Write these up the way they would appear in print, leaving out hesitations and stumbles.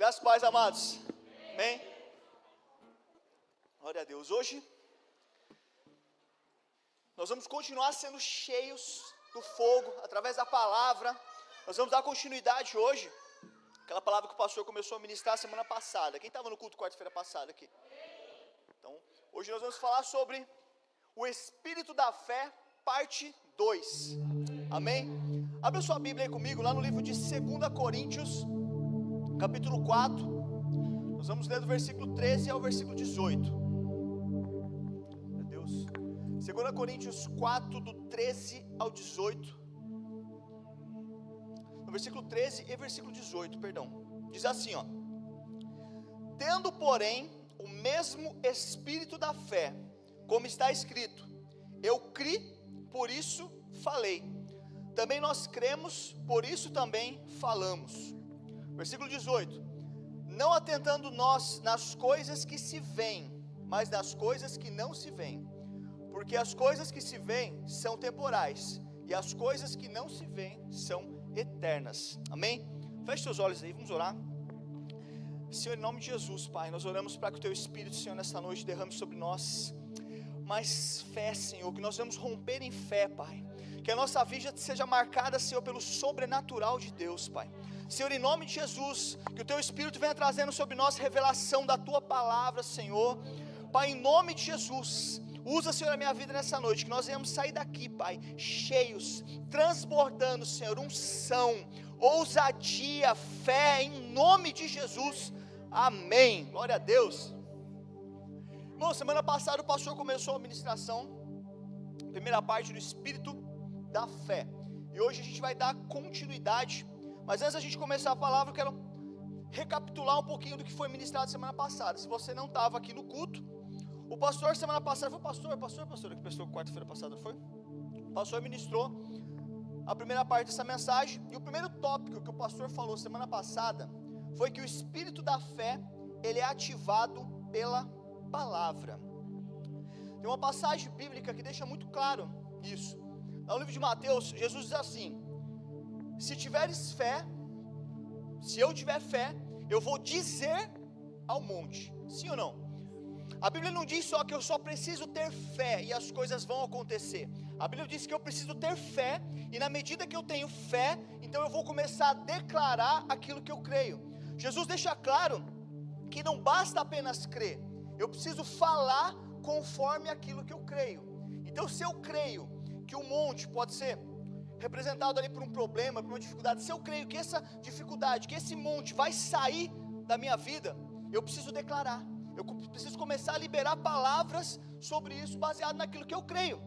Graças e paz, amados. Amém? Glória a Deus. Hoje, nós vamos continuar sendo cheios do fogo, através da palavra. Nós vamos dar continuidade hoje, aquela palavra que o pastor começou a ministrar semana passada. Quem estava no culto quarta-feira passada aqui? Então, hoje nós vamos falar sobre o Espírito da Fé, parte 2. Amém? Abra sua Bíblia aí comigo, lá no livro de 2 Coríntios, capítulo 4, nós vamos ler do versículo 13 ao versículo 18, meu Deus, 2 Coríntios 4, do 13 ao 18, no versículo 13 e versículo 18, perdão, diz assim, ó: tendo, porém, o mesmo Espírito da fé, como está escrito, eu criei, por isso falei, também nós cremos, por isso também falamos. Versículo 18: não atentando nós nas coisas que se veem, mas nas coisas que não se veem, porque as coisas que se veem são temporais, e as coisas que não se veem são eternas. Amém? Feche seus olhos aí, vamos orar. Senhor, em nome de Jesus, Pai, nós oramos para que o Teu Espírito, Senhor, nesta noite derrame sobre nós mais fé, Senhor, que nós vamos romper em fé, Pai, que a nossa vida seja marcada, Senhor, pelo sobrenatural de Deus, Pai. Senhor, em nome de Jesus, que o Teu Espírito venha trazendo sobre nós revelação da Tua palavra, Senhor. Pai, em nome de Jesus, usa, Senhor, a minha vida nessa noite, que nós venhamos sair daqui, Pai, cheios, transbordando, Senhor, unção, ousadia, fé, em nome de Jesus, amém. Glória a Deus. Irmão, semana passada o pastor começou a ministração, primeira parte do Espírito da Fé, e hoje a gente vai dar continuidade. Mas antes da gente começar a palavra, eu quero recapitular um pouquinho do que foi ministrado semana passada. Se você não estava aqui no culto, o pastor semana passada, foi pastor, que pessoa quarta-feira passada foi? O pastor ministrou a primeira parte dessa mensagem, e o primeiro tópico que o pastor falou semana passada, foi que o Espírito da Fé, ele é ativado pela palavra. Tem uma passagem bíblica que deixa muito claro isso. No livro de Mateus, Jesus diz assim: se tiveres fé, se eu tiver fé, eu vou dizer ao monte, sim ou não? A Bíblia não diz só que eu só preciso ter fé e as coisas vão acontecer. A Bíblia diz que eu preciso ter fé, e na medida que eu tenho fé, então eu vou começar a declarar aquilo que eu creio. Jesus deixa claro que não basta apenas crer, eu preciso falar conforme aquilo que eu creio. Então, se eu creio que o monte pode ser representado ali por um problema, por uma dificuldade, se eu creio que essa dificuldade, que esse monte vai sair da minha vida, eu preciso declarar, eu preciso começar a liberar palavras sobre isso, baseado naquilo que eu creio.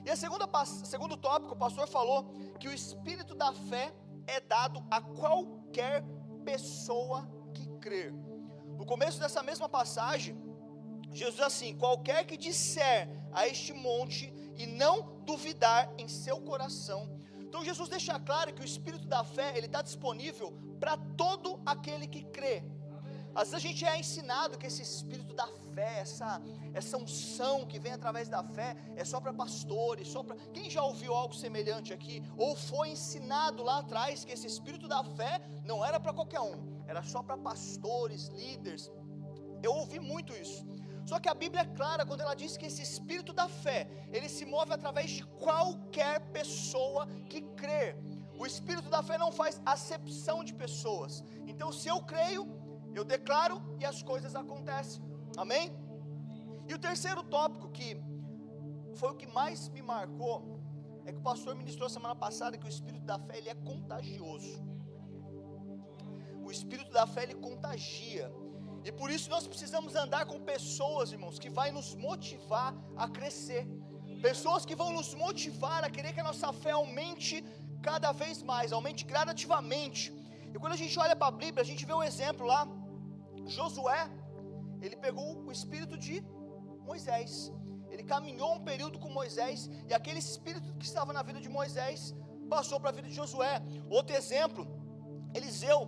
E a segundo tópico, o pastor falou que o Espírito da Fé é dado a qualquer pessoa que crer. No começo dessa mesma passagem, Jesus diz assim: qualquer que disser a este monte e não duvidar em seu coração. Então Jesus deixa claro que o Espírito da Fé, ele está disponível para todo aquele que crê. Às vezes a gente é ensinado que esse Espírito da Fé, essa unção que vem através da fé, é só para pastores, só para... Quem já ouviu algo semelhante aqui? Ou foi ensinado lá atrás que esse Espírito da Fé não era para qualquer um, era só para pastores, líderes. Eu ouvi muito isso. Só que a Bíblia é clara quando ela diz que esse Espírito da Fé, ele se move através de qualquer pessoa que crê. O Espírito da Fé não faz acepção de pessoas. Então, se eu creio, eu declaro e as coisas acontecem. Amém? E o terceiro tópico, que foi o que mais me marcou, é que o pastor ministrou semana passada que o Espírito da Fé, ele é contagioso. O Espírito da Fé, ele contagia. E por isso nós precisamos andar com pessoas, irmãos, que vai nos motivar a crescer. Pessoas que vão nos motivar a querer que a nossa fé aumente cada vez mais, aumente gradativamente. E quando a gente olha para a Bíblia, a gente vê o exemplo lá. Josué, ele pegou o espírito de Moisés. Ele caminhou um período com Moisés, e aquele espírito que estava na vida de Moisés passou para a vida de Josué. Outro exemplo, Eliseu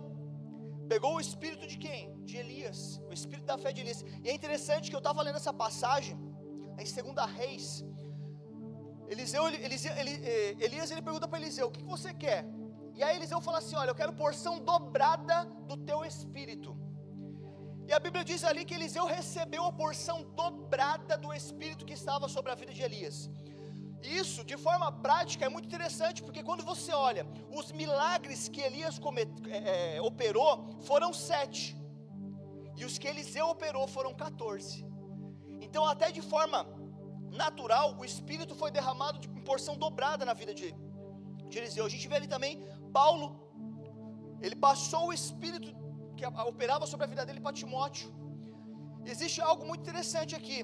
pegou o espírito de quem? De Elias, o espírito da fé de Elias. E é interessante que eu estava lendo essa passagem em 2 Reis. Elias ele pergunta para Eliseu: o que você quer? E aí Eliseu fala assim: olha, eu quero porção dobrada do teu espírito. E a Bíblia diz ali que Eliseu recebeu a porção dobrada do espírito que estava sobre a vida de Elias. Isso, de forma prática, é muito interessante, porque quando você olha, os milagres que Elias operou foram 7, e os que Eliseu operou foram 14. Então, até de forma natural, o Espírito foi derramado em porção dobrada na vida de Eliseu. A gente vê ali também Paulo, ele passou o Espírito que operava sobre a vida dele para Timóteo. Existe algo muito interessante aqui.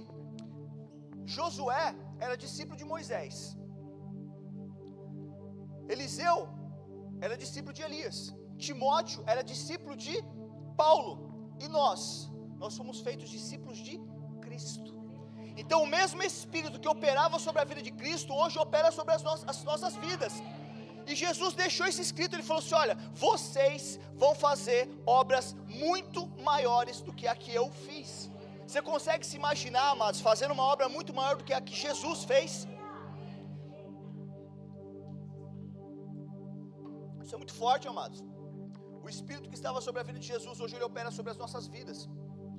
Josué era discípulo de Moisés, Eliseu era discípulo de Elias, Timóteo era discípulo de Paulo, e nós somos feitos discípulos de Cristo. Então o mesmo Espírito que operava sobre a vida de Cristo, hoje opera sobre as nossas vidas. E Jesus deixou isso escrito, ele falou assim: olha, vocês vão fazer obras muito maiores do que a que eu fiz. Você consegue se imaginar, amados, fazendo uma obra muito maior do que a que Jesus fez? Isso é muito forte, amados. O Espírito que estava sobre a vida de Jesus, hoje ele opera sobre as nossas vidas.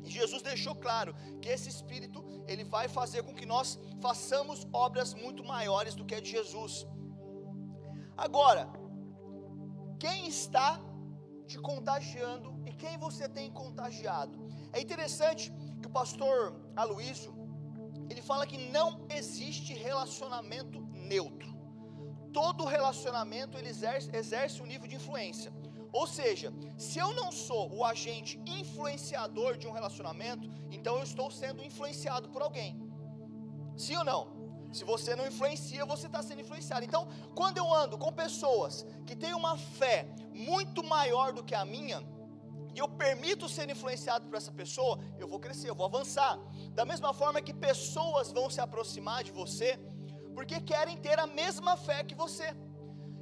E Jesus deixou claro que esse Espírito, ele vai fazer com que nós façamos obras muito maiores do que a de Jesus. Agora, quem está te contagiando e quem você tem contagiado? É interessante que o pastor Aloysio, ele fala que não existe relacionamento neutro. Todo relacionamento ele exerce um nível de influência. Ou seja, se eu não sou o agente influenciador de um relacionamento, então eu estou sendo influenciado por alguém. Sim ou não? Se você não influencia, você está sendo influenciado. Então, quando eu ando com pessoas que têm uma fé muito maior do que a minha, e eu permito ser influenciado por essa pessoa, eu vou crescer, eu vou avançar. Da mesma forma que pessoas vão se aproximar de você, porque querem ter a mesma fé que você.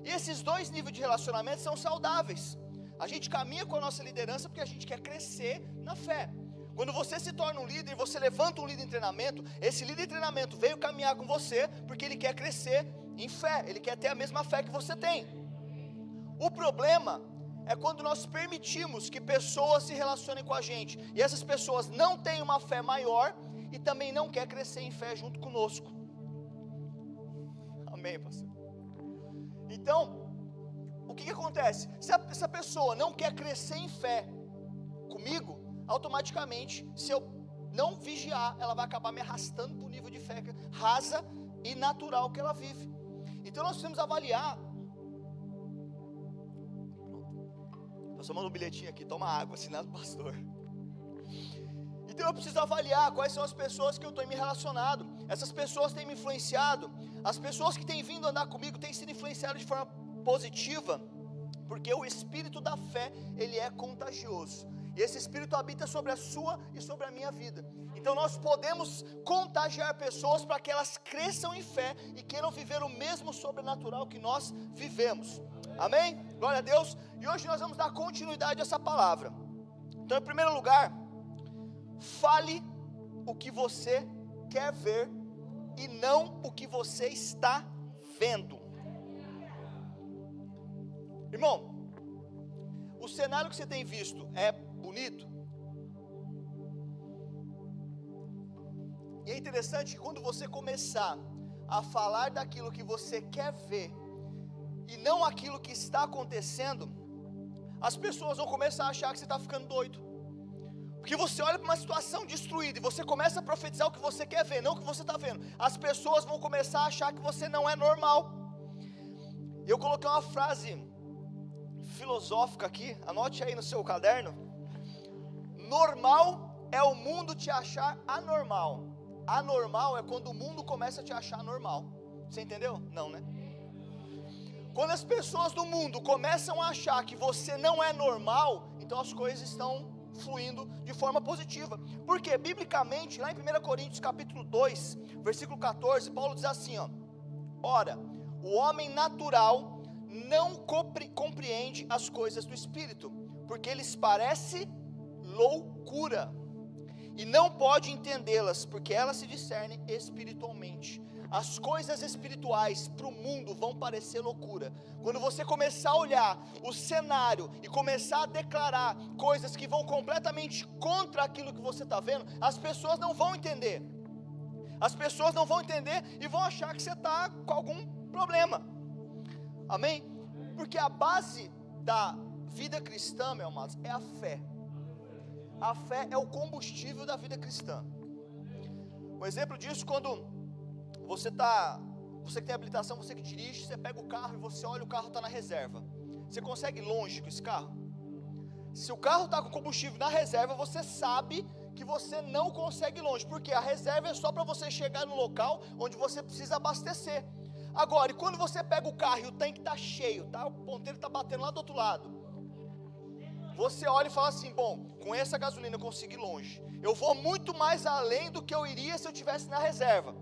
E esses dois níveis de relacionamento são saudáveis. A gente caminha com a nossa liderança porque a gente quer crescer na fé. Quando você se torna um líder, você levanta um líder em treinamento, esse líder em treinamento veio caminhar com você, porque ele quer crescer em fé, ele quer ter a mesma fé que você tem. O problema é quando nós permitimos que pessoas se relacionem com a gente, e essas pessoas não têm uma fé maior, e também não quer crescer em fé junto conosco. Amém, pastor? Então, o que acontece? Se essa pessoa não quer crescer em fé comigo, automaticamente, se eu não vigiar, ela vai acabar me arrastando para o nível de fé rasa e natural que ela vive. Então nós precisamos avaliar. O pastor mandou um bilhetinho aqui: toma água, assinado do pastor. Então eu preciso avaliar quais são as pessoas que eu estou me relacionado. Essas pessoas têm me influenciado. As pessoas que têm vindo andar comigo têm sido influenciadas de forma positiva, porque o espírito da fé, ele é contagioso. E esse Espírito habita sobre a sua e sobre a minha vida. Então nós podemos contagiar pessoas para que elas cresçam em fé e queiram viver o mesmo sobrenatural que nós vivemos. Amém? Glória a Deus. E hoje nós vamos dar continuidade a essa palavra. Então, em primeiro lugar, fale o que você quer ver e não o que você está vendo. Irmão, o cenário que você tem visto é bonito? E é interessante que quando você começar a falar daquilo que você quer ver e não aquilo que está acontecendo, as pessoas vão começar a achar que você está ficando doido. Porque você olha para uma situação destruída e você começa a profetizar o que você quer ver, não o que você está vendo. As pessoas vão começar a achar que você não é normal. Eu coloquei uma frase filosófica aqui, anote aí no seu caderno. Normal é o mundo te achar anormal. Anormal é quando o mundo começa a te achar normal. Você entendeu? Não, né? Quando as pessoas do mundo começam a achar que você não é normal, então as coisas estão fluindo de forma positiva. Porque biblicamente, lá em 1 Coríntios capítulo 2, versículo 14, Paulo diz assim, ó: ora, o homem natural não compreende as coisas do Espírito, porque lhes parece loucura, e não pode entendê-las, porque elas se discernem espiritualmente. as coisas espirituais para o mundo vão parecer loucura. Quando você começar a olhar o cenário e começar a declarar coisas que vão completamente contra aquilo que você está vendo, as pessoas não vão entender. As pessoas não vão entender e vão achar que você está com algum problema. Amém? Porque a base da vida cristã, meu amado, é a fé. A fé é o combustível da vida cristã. Um exemplo disso, quando você que tem habilitação, você que dirige, você pega o carro e você olha, o carro está na reserva. Você consegue ir longe com esse carro? Se o carro está com combustível na reserva, você sabe que você não consegue ir longe, porque a reserva é só para você chegar no local onde você precisa abastecer. Agora, e quando você pega o carro e o tanque está cheio, tá? O ponteiro está batendo lá do outro lado, você olha e fala assim: bom, com essa gasolina eu consigo ir longe, eu vou muito mais além do que eu iria se eu estivesse na reserva.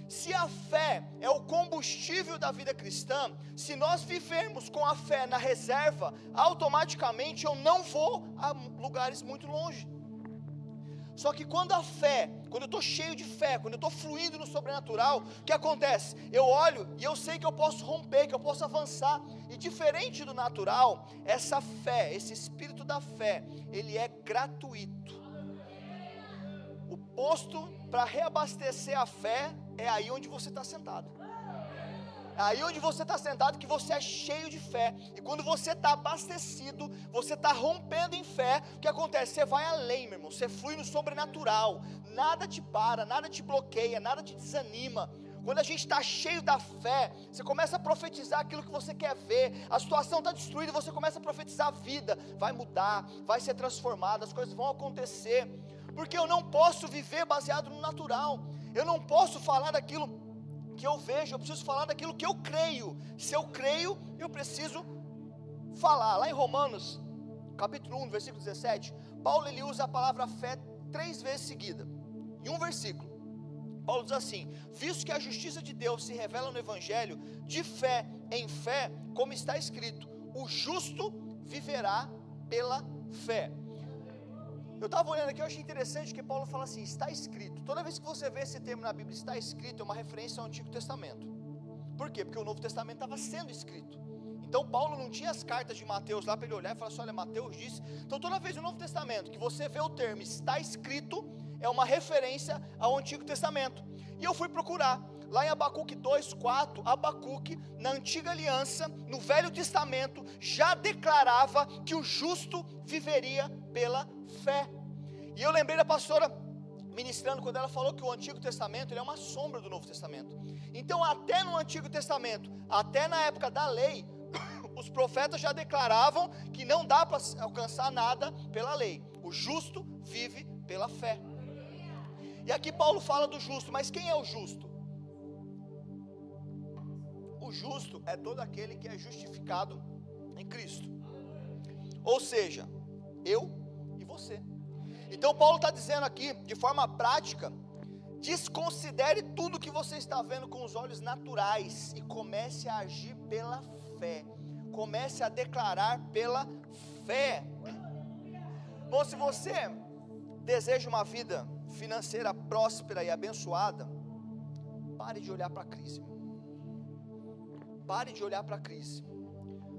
Se a fé é o combustível da vida cristã, se nós vivermos com a fé na reserva, automaticamente eu não vou a lugares muito longe. Só que quando eu estou cheio de fé, quando eu estou fluindo no sobrenatural, o que acontece? Eu olho e eu sei que eu posso romper, que eu posso avançar. E diferente do natural, essa fé, esse espírito da fé, ele é gratuito. O posto para reabastecer a fé é aí onde você está sentado. É aí onde você está sentado que você é cheio de fé. E quando você está abastecido, você está rompendo em fé, o que acontece? Você vai além, meu irmão. Você flui no sobrenatural. Nada te para, nada te bloqueia, nada te desanima. Quando a gente está cheio da fé, você começa a profetizar aquilo que você quer ver. A situação está destruída, você começa a profetizar a vida. Vai mudar, vai ser transformada, as coisas vão acontecer. Porque eu não posso viver baseado no natural. Eu não posso falar daquilo que eu vejo, eu preciso falar daquilo que eu creio. Se eu creio, eu preciso falar. Lá em Romanos, capítulo 1, versículo 17, Paulo ele usa a palavra fé 3 vezes seguida. Em um versículo, Paulo diz assim: visto que a justiça de Deus se revela no Evangelho, de fé em fé, como está escrito, o justo viverá pela fé. Eu estava olhando aqui, eu achei interessante que Paulo fala assim: está escrito. Toda vez que você vê esse termo na Bíblia, está escrito, é uma referência ao Antigo Testamento. Por quê? Porque o Novo Testamento estava sendo escrito. Então Paulo não tinha as cartas de Mateus lá para ele olhar e falar assim: olha, Mateus disse. Então toda vez no Novo Testamento que você vê o termo está escrito, é uma referência ao Antigo Testamento. E eu fui procurar, lá em Abacuque 2:4, Abacuque, na Antiga Aliança, no Velho Testamento, já declarava que o justo viveria pela fé. E eu lembrei da pastora ministrando quando ela falou que o Antigo Testamento ele é uma sombra do Novo Testamento. Então até no Antigo Testamento, até na época da lei, os profetas já declaravam que não dá para alcançar nada pela lei. O justo vive pela fé. E aqui Paulo fala do justo, mas quem é o justo? O justo é todo aquele que é justificado em Cristo. Ou seja, eu e você. Então Paulo está dizendo aqui, de forma prática, desconsidere tudo que você está vendo com os olhos naturais e comece a agir pela fé. Comece a declarar pela fé. Bom, se você deseja uma vida financeira próspera e abençoada, pare de olhar para a crise. Pare de olhar para a crise.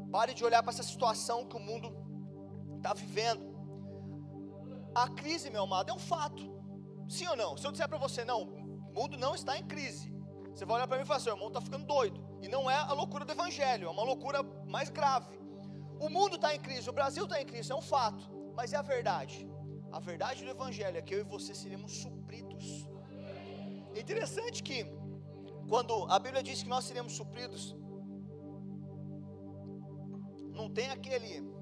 Pare de olhar para essa situação que o mundo está vivendo. A crise, meu amado, é um fato. Sim ou não? Se eu disser para você, não, o mundo não está em crise, você vai olhar para mim e falar assim: o irmão está ficando doido. E não é a loucura do evangelho, é uma loucura mais grave. O mundo está em crise, o Brasil está em crise, é um fato. Mas é a verdade. A verdade do evangelho é que eu e você seremos supridos. É interessante que quando a Bíblia diz que nós seremos supridos, não tem aquele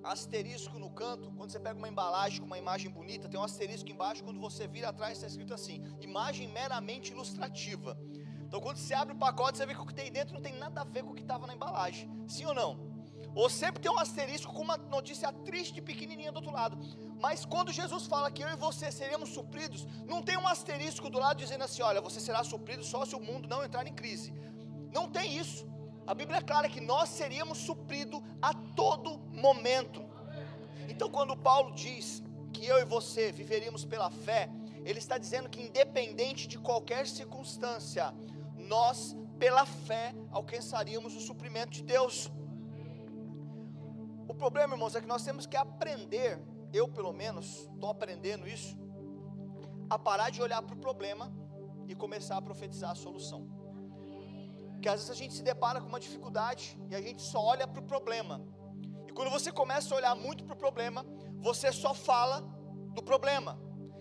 asterisco no canto. Quando você pega uma embalagem com uma imagem bonita, tem um asterisco embaixo. Quando você vira atrás está escrito assim: imagem meramente ilustrativa. Então quando você abre o pacote, você vê que o que tem dentro não tem nada a ver com o que estava na embalagem. Sim ou não? Ou sempre tem um asterisco com uma notícia triste e pequenininha do outro lado. Mas quando Jesus fala que eu e você seremos supridos, não tem um asterisco do lado dizendo assim: olha, você será suprido só se o mundo não entrar em crise. Não tem isso. A Bíblia é clara que nós seríamos supridos a todo momento. Então quando Paulo diz que eu e você viveríamos pela fé, ele está dizendo que independente de qualquer circunstância, nós, pela fé, alcançaríamos o suprimento de Deus. O problema, irmãos, é que nós temos que aprender, eu pelo menos estou aprendendo isso, a parar de olhar para o problema e começar a profetizar a solução. Porque às vezes a gente se depara com uma dificuldade e a gente só olha para o problema. E quando você começa a olhar muito para o problema, você só fala do problema.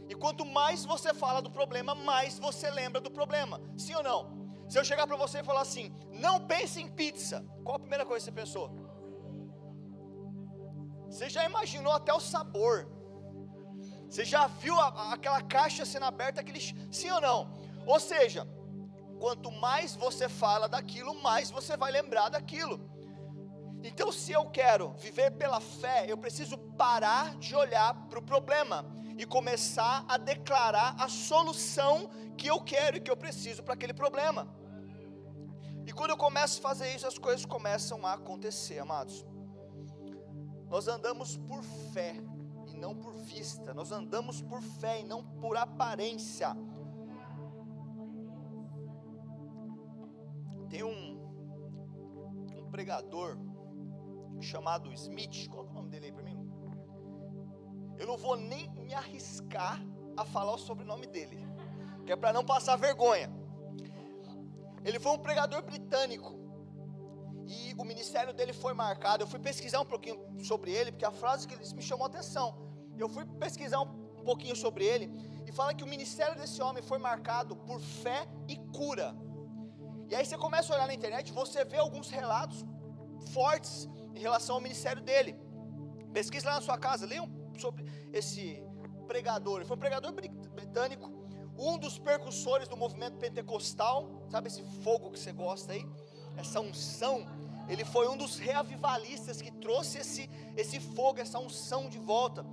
E quanto mais você fala do problema, mais você lembra do problema. Sim ou não? Se eu chegar para você e falar assim, não pense em pizza, qual a primeira coisa que você pensou? Você já imaginou até o sabor? Você já viu aquela caixa sendo aberta, sim ou não? Ou seja, quanto mais você fala daquilo, mais você vai lembrar daquilo. Então, se eu quero viver pela fé, eu preciso parar de olhar para o problema e começar a declarar a solução que eu quero e que eu preciso para aquele problema. E quando eu começo a fazer isso, as coisas começam a acontecer, amados. Nós andamos por fé e não por vista. Nós andamos por fé e não por aparência. Tem um pregador chamado Smith. Coloca o nome dele aí para mim. Eu não vou nem me arriscar a falar o sobrenome dele, que é para não passar vergonha. Ele foi um pregador britânico e o ministério dele foi marcado. Eu fui pesquisar um pouquinho sobre ele, porque a frase que ele me chamou a atenção. Eu fui pesquisar um pouquinho sobre ele e fala que o ministério desse homem foi marcado por fé e cura. E aí você começa a olhar na internet, você vê alguns relatos fortes em relação ao ministério dele. Pesquise lá na sua casa, leiam sobre esse pregador. Ele foi um pregador britânico, um dos percussores do movimento pentecostal. Sabe esse fogo que você gosta aí? Essa unção. Ele foi um dos reavivalistas que trouxe esse fogo, essa unção de volta.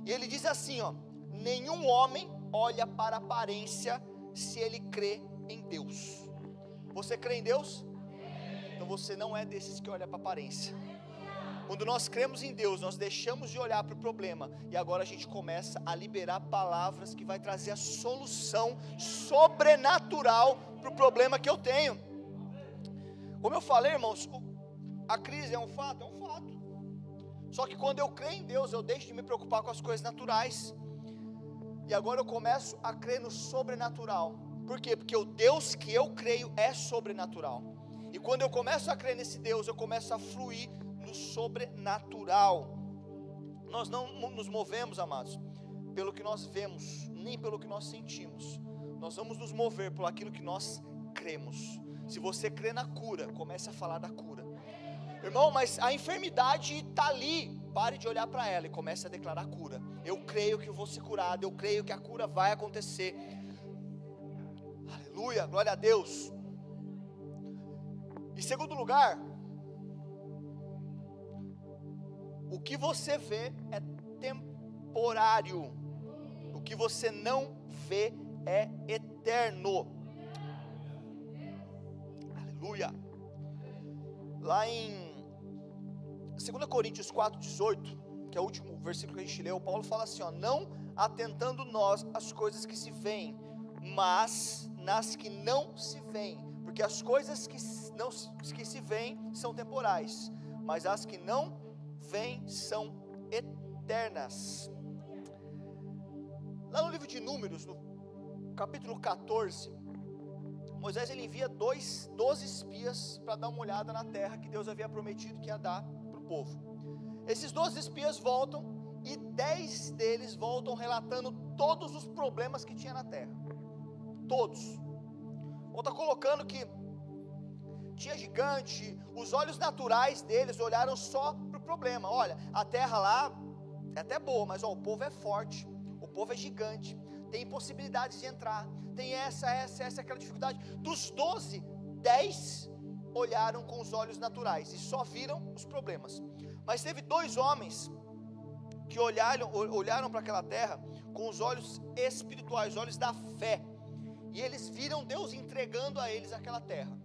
E ele diz assim, ó: nenhum homem olha para a aparência se ele crê em Deus. Você crê em Deus? Então você não é desses que olha para a aparência. Quando nós cremos em Deus, nós deixamos de olhar para o problema e agora a gente começa a liberar palavras que vai trazer a solução sobrenatural para o problema que eu tenho. Como eu falei, irmãos, a crise é um fato? É um fato. Só que quando eu creio em Deus, eu deixo de me preocupar com as coisas naturais e agora eu começo a crer no sobrenatural. Por quê? Porque o Deus que eu creio é sobrenatural. E quando eu começo a crer nesse Deus, eu começo a fluir no sobrenatural. Nós não nos movemos, amados, pelo que nós vemos, nem pelo que nós sentimos. Nós vamos nos mover por aquilo que nós cremos. Se você crê na cura, comece a falar da cura. Irmão, mas a enfermidade está ali. Pare de olhar para ela e comece a declarar cura. Eu creio que eu vou ser curado, eu creio que a cura vai acontecer. Aleluia, glória a Deus. Em segundo lugar, o que você vê é temporário, o que você não vê é eterno. Aleluia. Lá em 2 Coríntios 4,18, que é o último versículo que a gente leu, Paulo fala assim, ó: não atentando nós às coisas que se veem, mas nas que não se veem, porque as coisas que se veem são temporais, mas as que não veem são eternas. Lá no livro de Números, no capítulo 14, Moisés ele envia 12 espias para dar uma olhada na terra que Deus havia prometido que ia dar para o povo. Esses 12 espias voltam e 10 deles voltam relatando todos os problemas que tinha na terra. Todos. Volta colocando que tinha gigante, os olhos naturais deles olharam só para o problema. Olha, a terra lá é até boa, mas ó, o povo é forte, o povo é gigante, tem impossibilidades de entrar, tem aquela dificuldade. Dos 12, 10 olharam com os olhos naturais e só viram os problemas. Mas teve 2 homens que olharam para aquela terra com os olhos espirituais, os olhos da fé, e eles viram Deus entregando a eles aquela terra.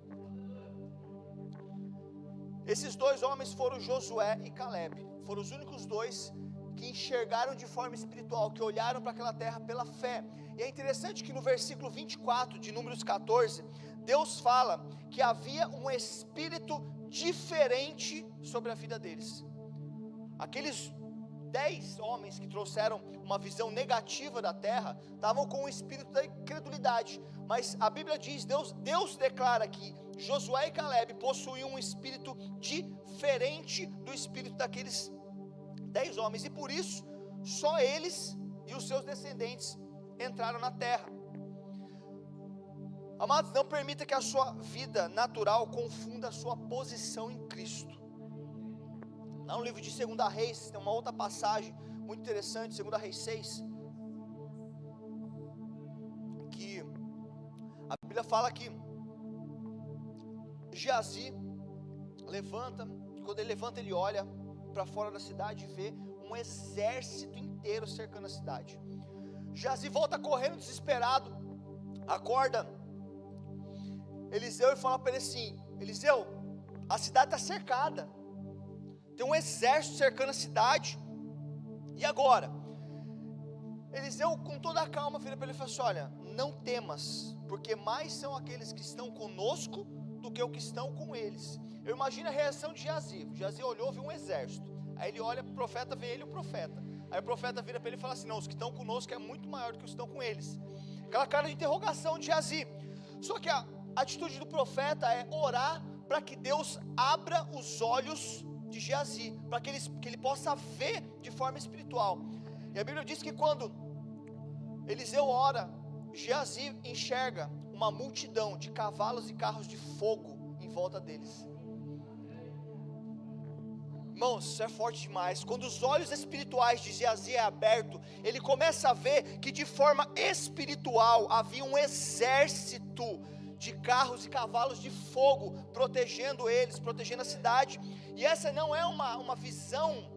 Esses 2 homens foram Josué e Caleb. Foram os únicos 2 que enxergaram de forma espiritual, que olharam para aquela terra pela fé. E é interessante que no versículo 24 de Números 14, Deus fala que havia um espírito diferente sobre a vida deles. Aqueles 10 homens que trouxeram uma visão negativa da terra, estavam com o espírito da incredulidade, mas a Bíblia diz, Deus declara que Josué e Caleb possuíam um espírito diferente do espírito daqueles 10 homens, e por isso, só eles e os seus descendentes entraram na terra. Amados, não permita que a sua vida natural confunda a sua posição em Cristo. Lá no livro de 2 Reis, tem uma outra passagem muito interessante, 2 Reis 6, que a Bíblia fala que Geazi levanta, e quando ele levanta ele olha para fora da cidade e vê um exército inteiro cercando a cidade. Geazi volta correndo desesperado, acorda Eliseu e fala para ele assim: Eliseu, a cidade está cercada, tem um exército cercando a cidade, e agora? Eliseu, com toda a calma, vira para ele e fala assim: olha, não temas, porque mais são aqueles que estão conosco do que os que estão com eles. Eu imagino a reação de Geazi. Geazi olhou, viu um exército, aí ele olha para o profeta, vê ele o profeta, aí o profeta vira para ele e fala assim: não, os que estão conosco é muito maior do que os que estão com eles. Aquela cara de interrogação de Geazi. Só que a atitude do profeta é orar para que Deus abra os olhos de Geazi, para que ele possa ver de forma espiritual. E a Bíblia diz que quando Eliseu ora, Geazi enxerga uma multidão de cavalos e carros de fogo em volta deles. Irmãos, isso é forte demais. Quando os olhos espirituais de Geazi é aberto, ele começa a ver que de forma espiritual havia um exército de carros e cavalos de fogo protegendo eles, protegendo a cidade. E essa não é uma visão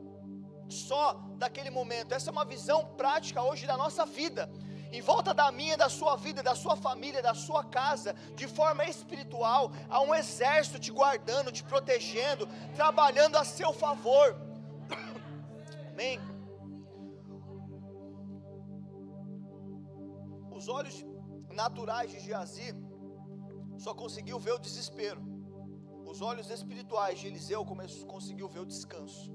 só daquele momento, essa é uma visão prática hoje da nossa vida. Em volta da minha, da sua vida, da sua família, da sua casa, de forma espiritual, há um exército te guardando, te protegendo, trabalhando a seu favor. Amém? Os olhos naturais de Geazi só conseguiu ver o desespero. Os olhos espirituais de Eliseu conseguiu ver o descanso.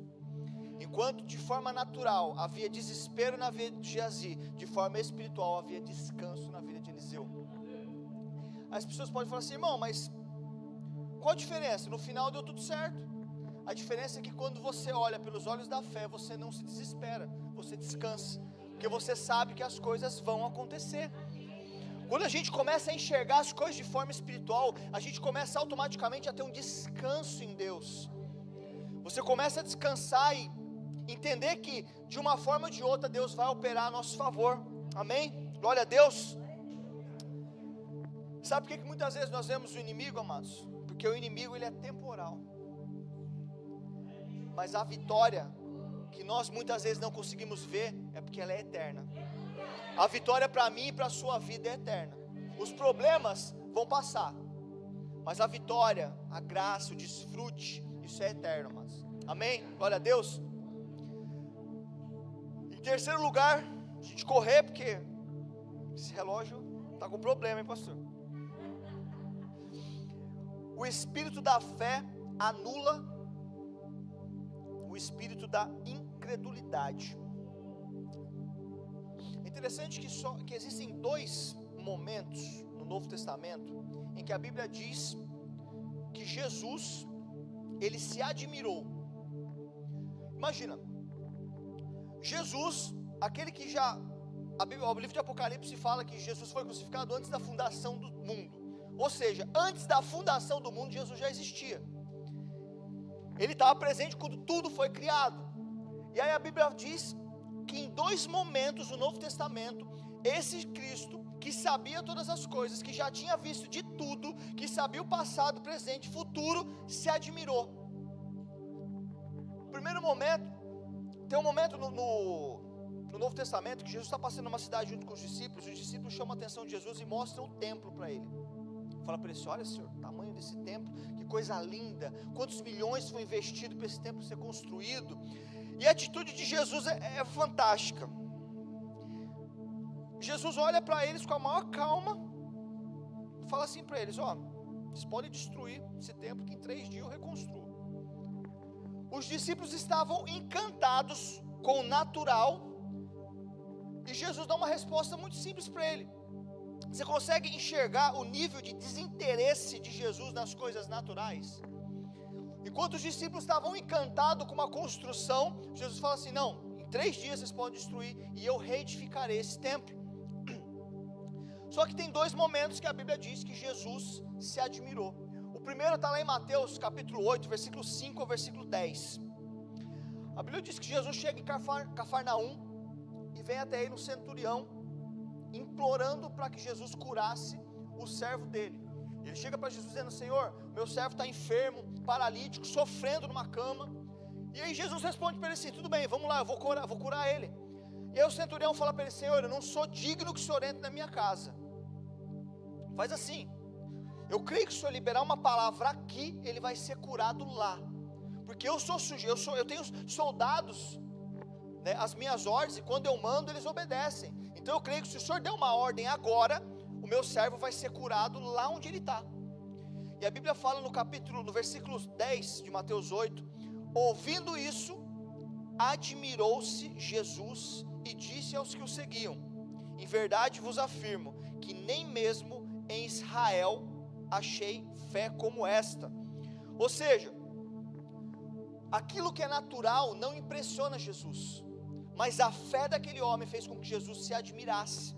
Enquanto de forma natural havia desespero na vida de Geazi, de forma espiritual havia descanso na vida de Eliseu. As pessoas podem falar assim: irmão, mas qual a diferença? No final deu tudo certo. A diferença é que quando você olha pelos olhos da fé, você não se desespera, você descansa, porque você sabe que as coisas vão acontecer. Quando a gente começa a enxergar as coisas de forma espiritual, a gente começa automaticamente a ter um descanso em Deus. Você começa a descansar e entender que de uma forma ou de outra Deus vai operar a nosso favor. Amém? Glória a Deus. Sabe por que muitas vezes nós vemos o inimigo, amados? Porque o inimigo ele é temporal, mas a vitória que nós muitas vezes não conseguimos ver é porque ela é eterna. A vitória para mim e para a sua vida é eterna. Os problemas vão passar, mas a vitória, a graça, o desfrute, isso é eterno, amados. Amém? Glória a Deus. Em terceiro lugar, a gente correr, porque esse relógio está com problema, hein, pastor? O espírito da fé anula o espírito da incredulidade. É interessante que existem dois momentos no Novo Testamento em que a Bíblia diz que Jesus, ele se admirou. Imagina, Jesus, aquele que já, o livro de Apocalipse fala que Jesus foi crucificado antes da fundação do mundo. Ou seja, antes da fundação do mundo, Jesus já existia. Ele estava presente quando tudo foi criado. E aí a Bíblia diz que em dois momentos do Novo Testamento, esse Cristo, que sabia todas as coisas, que já tinha visto de tudo, que sabia o passado, presente, futuro, se admirou. Primeiro momento, tem um momento no Novo Testamento que Jesus está passando numa cidade junto com os discípulos chamam a atenção de Jesus e mostram o templo para ele. Fala para ele assim: olha, Senhor, o tamanho desse templo, que coisa linda, quantos milhões foi investido para esse templo ser construído. E a atitude de Jesus é fantástica. Jesus olha para eles com a maior calma, fala assim para eles: ó, vocês podem destruir esse templo que em 3 dias eu reconstruo. Os discípulos estavam encantados com o natural, e Jesus dá uma resposta muito simples para ele. Você consegue enxergar o nível de desinteresse de Jesus nas coisas naturais? Enquanto os discípulos estavam encantados com uma construção, Jesus fala assim: não, em 3 dias vocês podem destruir e eu reedificarei esse templo. Só que tem 2 momentos que a Bíblia diz que Jesus se admirou. O primeiro está lá em Mateus capítulo 8, versículo 5 ao versículo 10. A Bíblia diz que Jesus chega em Cafarnaum e vem até aí no centurião, implorando para que Jesus curasse o servo dele. Ele chega para Jesus dizendo: Senhor, meu servo está enfermo, paralítico, sofrendo numa cama. E aí Jesus responde para ele assim: tudo bem, vamos lá, eu vou curar ele. E aí o centurião fala para ele: Senhor, eu não sou digno que o Senhor entre na minha casa. Faz assim, eu creio que se o Senhor liberar uma palavra aqui, ele vai ser curado lá. Porque eu sou sujeito, eu tenho soldados, né, as minhas ordens, e quando eu mando eles obedecem. Então eu creio que se o Senhor der uma ordem agora, o meu servo vai ser curado lá onde ele está. E a Bíblia fala no versículo 10 de Mateus 8: ouvindo isso, admirou-se Jesus e disse aos que o seguiam: em verdade vos afirmo que nem mesmo em Israel achei fé como esta. Ou seja, aquilo que é natural não impressiona Jesus, mas a fé daquele homem fez com que Jesus se admirasse.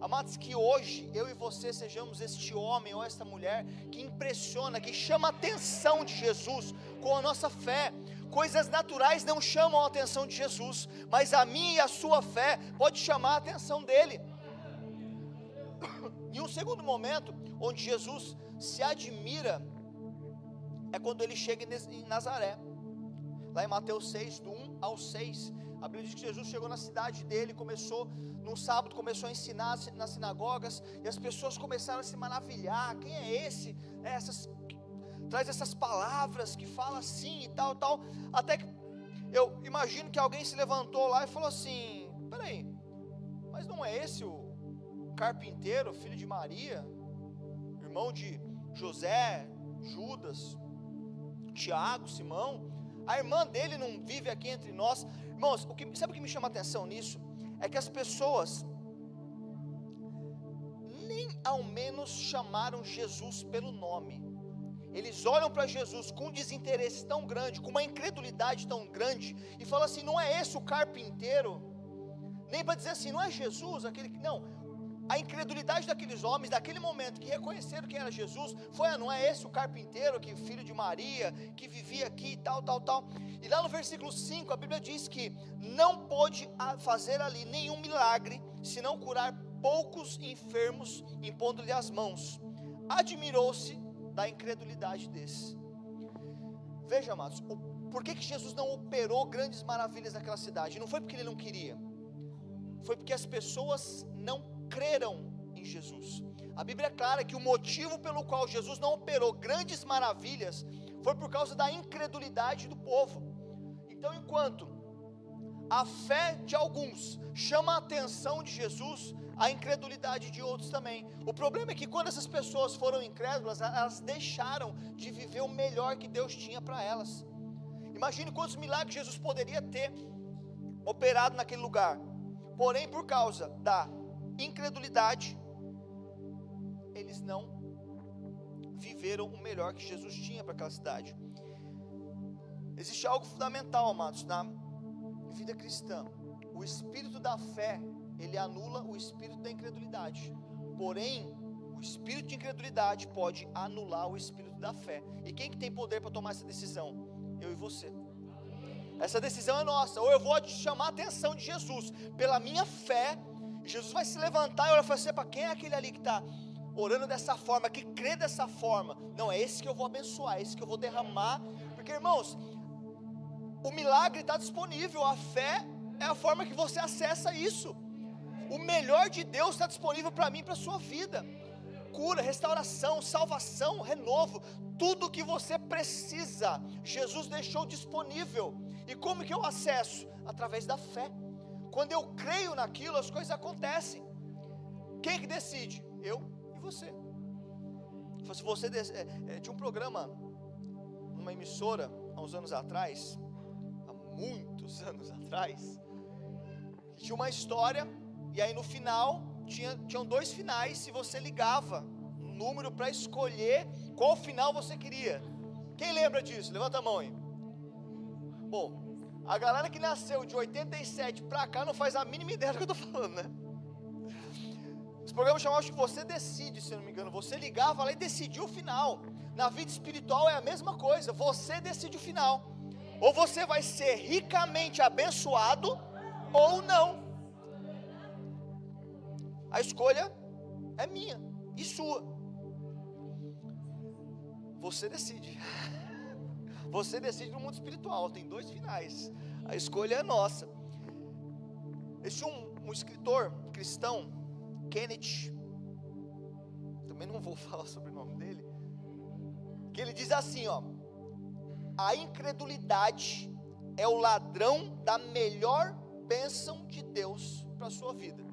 Amados, que hoje eu e você sejamos este homem ou esta mulher que impressiona, que chama a atenção de Jesus com a nossa fé. Coisas naturais não chamam a atenção de Jesus, mas a minha e a sua fé pode chamar a atenção dele. E um segundo momento onde Jesus se admira é quando ele chega em Nazaré. Lá em Mateus 6, do 1 ao 6, a Bíblia diz que Jesus chegou na cidade dele, num sábado, começou a ensinar nas sinagogas, e as pessoas começaram a se maravilhar: quem é esse? Traz essas palavras que fala assim e tal, até que eu imagino que alguém se levantou lá e falou assim: peraí, mas não é esse o carpinteiro, filho de Maria, irmão de José, Judas, Tiago, Simão? A irmã dele não vive aqui entre nós? Irmãos, sabe o que me chama a atenção nisso? É que as pessoas nem ao menos chamaram Jesus pelo nome. Eles olham para Jesus com um desinteresse tão grande, com uma incredulidade tão grande, e falam assim: não é esse o carpinteiro? Nem para dizer assim: não é Jesus aquele que... Não, a incredulidade daqueles homens, daquele momento, que reconheceram quem era Jesus, foi: não é esse o carpinteiro, que filho de Maria, que vivia aqui, tal. E lá no versículo 5, a Bíblia diz que não pôde fazer ali nenhum milagre, senão curar poucos enfermos, impondo-lhe as mãos. Admirou-se da incredulidade desse. Veja, amados, por que Jesus não operou grandes maravilhas naquela cidade? Não foi porque ele não queria, foi porque as pessoas não creram em Jesus. A Bíblia é clara que o motivo pelo qual Jesus não operou grandes maravilhas foi por causa da incredulidade do povo. Então, enquanto a fé de alguns chama a atenção de Jesus, a incredulidade de outros também. O problema é que quando essas pessoas foram incrédulas, elas deixaram de viver o melhor que Deus tinha para elas. Imagine quantos milagres Jesus poderia ter operado naquele lugar, porém por causa da incredulidade, eles não viveram o melhor que Jesus tinha para aquela cidade. Existe algo fundamental, amados, na vida cristã: o espírito da fé, ele anula o espírito da incredulidade, porém o espírito de incredulidade pode anular o espírito da fé. E quem que tem poder para tomar essa decisão? Eu e você. Essa decisão é nossa. Ou eu vou chamar a atenção de Jesus pela minha fé, e Jesus vai se levantar e olhar e falar assim: para quem é aquele ali que está orando dessa forma, que crê dessa forma? Não, é esse que eu vou abençoar, é esse que eu vou derramar. Porque, irmãos, o milagre está disponível, a fé é a forma que você acessa isso. O melhor de Deus está disponível para mim e para a sua vida. Cura, restauração, salvação, renovo, tudo que você precisa, Jesus deixou disponível. E como que eu acesso? Através da fé. Quando eu creio naquilo, as coisas acontecem. Quem que decide? Eu e você. Se você tinha um programa numa emissora há uns anos atrás, há muitos anos atrás, tinha uma história, e aí no final tinham 2 finais, se você ligava um número para escolher qual final você queria. Quem lembra disso? Levanta a mão aí. Bom, a galera que nasceu de 87 para cá não faz a mínima ideia do que eu estou falando, né? Esse programa chamava de Você Decide, se eu não me engano. Você ligava lá e decidia o final. Na vida espiritual é a mesma coisa. Você decide o final. Ou você vai ser ricamente abençoado, ou não. A escolha é minha e sua. Você decide. Você decide no mundo espiritual. Tem 2 finais. A escolha é nossa. Existe um escritor cristão, Kenneth, também não vou falar sobre o nome dele, que ele diz assim, ó: a incredulidade é o ladrão da melhor bênção de Deus para a sua vida.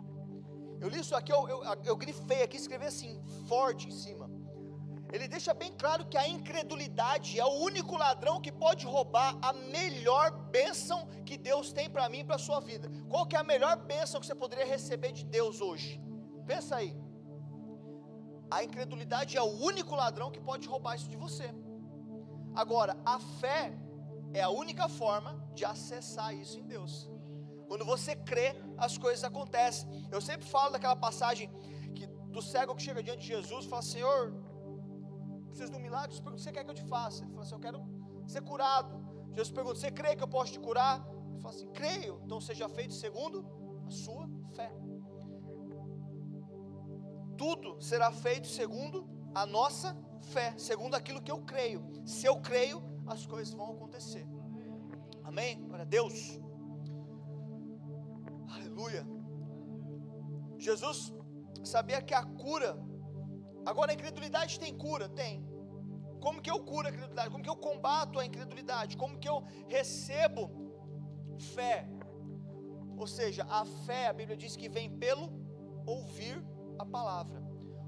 Eu li isso aqui, eu grifei aqui, escrevi assim, forte em cima. Ele deixa bem claro que a incredulidade é o único ladrão que pode roubar a melhor bênção que Deus tem para mim e para a sua vida. Qual que é a melhor bênção que você poderia receber de Deus hoje? Pensa aí. A incredulidade é o único ladrão que pode roubar isso de você. Agora, a fé é a única forma de acessar isso em Deus. Quando você crê, as coisas acontecem. Eu sempre falo daquela passagem do cego que chega diante de Jesus e fala: Senhor, preciso de um milagre. Jesus pergunta: o que você quer que eu te faça? Ele fala assim: eu quero ser curado. Jesus pergunta: você crê que eu posso te curar? Ele fala assim: creio. Então seja feito segundo a sua fé. Tudo será feito segundo a nossa fé, segundo aquilo que eu creio. Se eu creio, as coisas vão acontecer. Amém? Glória a Deus. Aleluia. Jesus sabia que a cura, agora a incredulidade tem cura? Tem. Como que eu curo a incredulidade? Como que eu combato a incredulidade? Como que eu recebo fé? Ou seja, a fé, a Bíblia diz que vem pelo ouvir a palavra.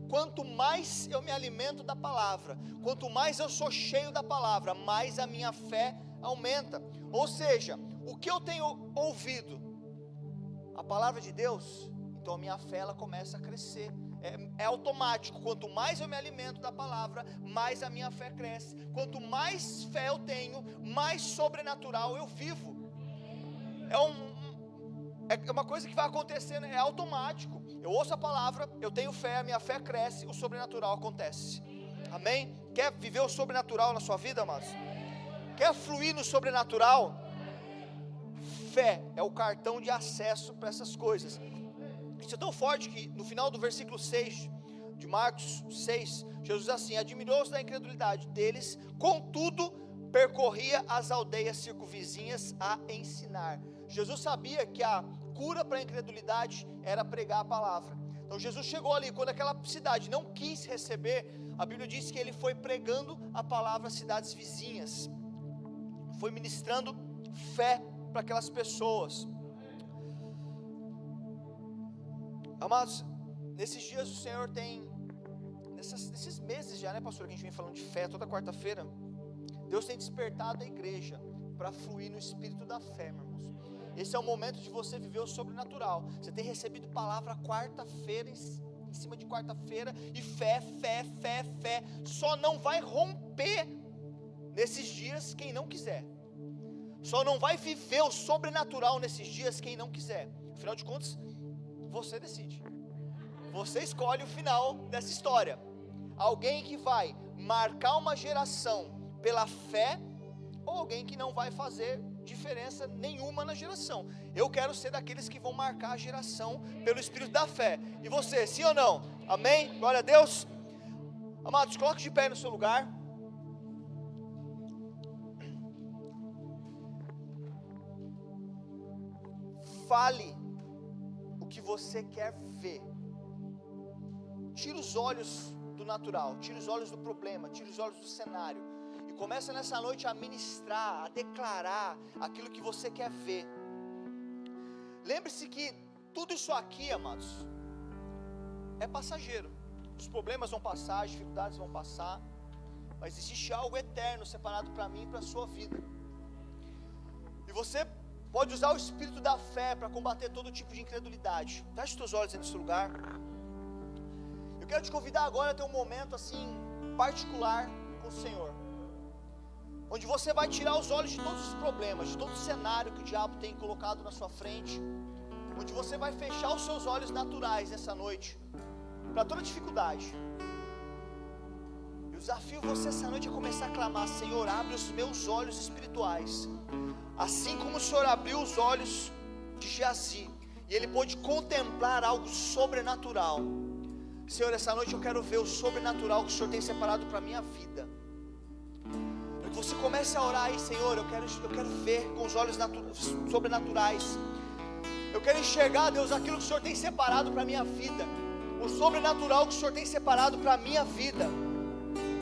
Quanto mais eu me alimento da palavra, quanto mais eu sou cheio da palavra, mais a minha fé aumenta. Ou seja, o que eu tenho ouvido, a palavra de Deus, então a minha fé ela começa a crescer. É automático. Quanto mais eu me alimento da palavra, mais a minha fé cresce. Quanto mais fé eu tenho, mais sobrenatural eu vivo. É uma coisa que vai acontecendo, é automático. Eu ouço a palavra, eu tenho fé, a minha fé cresce, o sobrenatural acontece. Amém? Quer viver o sobrenatural na sua vida, amados? Quer fluir no sobrenatural? Fé é o cartão de acesso para essas coisas. Isso é tão forte que no final do versículo 6 de Marcos 6, Jesus diz assim: admirou-se da incredulidade deles, contudo percorria as aldeias circunvizinhas a ensinar. Jesus sabia que a cura para a incredulidade era pregar a palavra. Então Jesus chegou ali, quando aquela cidade não quis receber, a Bíblia diz que ele foi pregando a palavra às cidades vizinhas, foi ministrando fé para aquelas pessoas. Amados, nesses dias o Senhor tem, nesses meses já, né, pastor, que a gente vem falando de fé toda quarta-feira, Deus tem despertado a igreja para fluir no espírito da fé, meu irmãos. Esse é o momento de você viver o sobrenatural. Você tem recebido palavra quarta-feira, em cima de quarta-feira, e fé. Só não vai romper nesses dias quem não quiser. Só não vai viver o sobrenatural nesses dias quem não quiser. Afinal de contas, você decide. Você escolhe o final dessa história. Alguém que vai marcar uma geração pela fé, ou alguém que não vai fazer diferença nenhuma na geração. Eu quero ser daqueles que vão marcar a geração pelo espírito da fé. E você, sim ou não? Amém? Glória a Deus. Amados, coloque de pé no seu lugar. Fale o que você quer ver. Tira os olhos do natural, tira os olhos do problema, tira os olhos do cenário. E começa nessa noite a ministrar, a declarar aquilo que você quer ver. Lembre-se que tudo isso aqui, amados, é passageiro. Os problemas vão passar, as dificuldades vão passar, mas existe algo eterno separado para mim e para a sua vida. E você pode usar o espírito da fé para combater todo tipo de incredulidade. Feche os teus olhos nesse lugar. Eu quero te convidar agora a ter um momento assim particular com o Senhor, onde você vai tirar os olhos de todos os problemas, de todo o cenário que o diabo tem colocado na sua frente, onde você vai fechar os seus olhos naturais nessa noite para toda dificuldade. E o desafio você essa noite é começar a clamar: Senhor, abre os meus olhos espirituais, assim como o Senhor abriu os olhos de Geazi, e ele pôde contemplar algo sobrenatural. Senhor, essa noite eu quero ver o sobrenatural que o Senhor tem separado para a minha vida. Que você comece a orar aí: Senhor, eu quero ver com os olhos sobrenaturais. Eu quero enxergar, Deus, aquilo que o Senhor tem separado para a minha vida, o sobrenatural que o Senhor tem separado para a minha vida.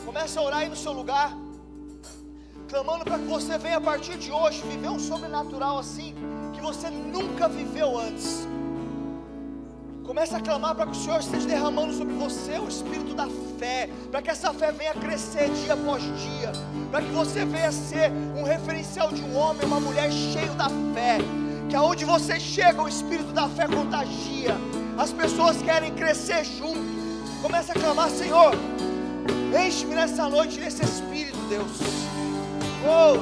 Comece a orar aí no seu lugar, clamando para que você venha a partir de hoje viver um sobrenatural assim que você nunca viveu antes. Comece a clamar para que o Senhor esteja derramando sobre você o espírito da fé, para que essa fé venha crescer dia após dia, para que você venha ser um referencial de um homem, uma mulher cheio da fé, que aonde você chega o espírito da fé contagia, as pessoas querem crescer junto. Comece a clamar: Senhor, enche-me nessa noite nesse espírito, Deus. Oh,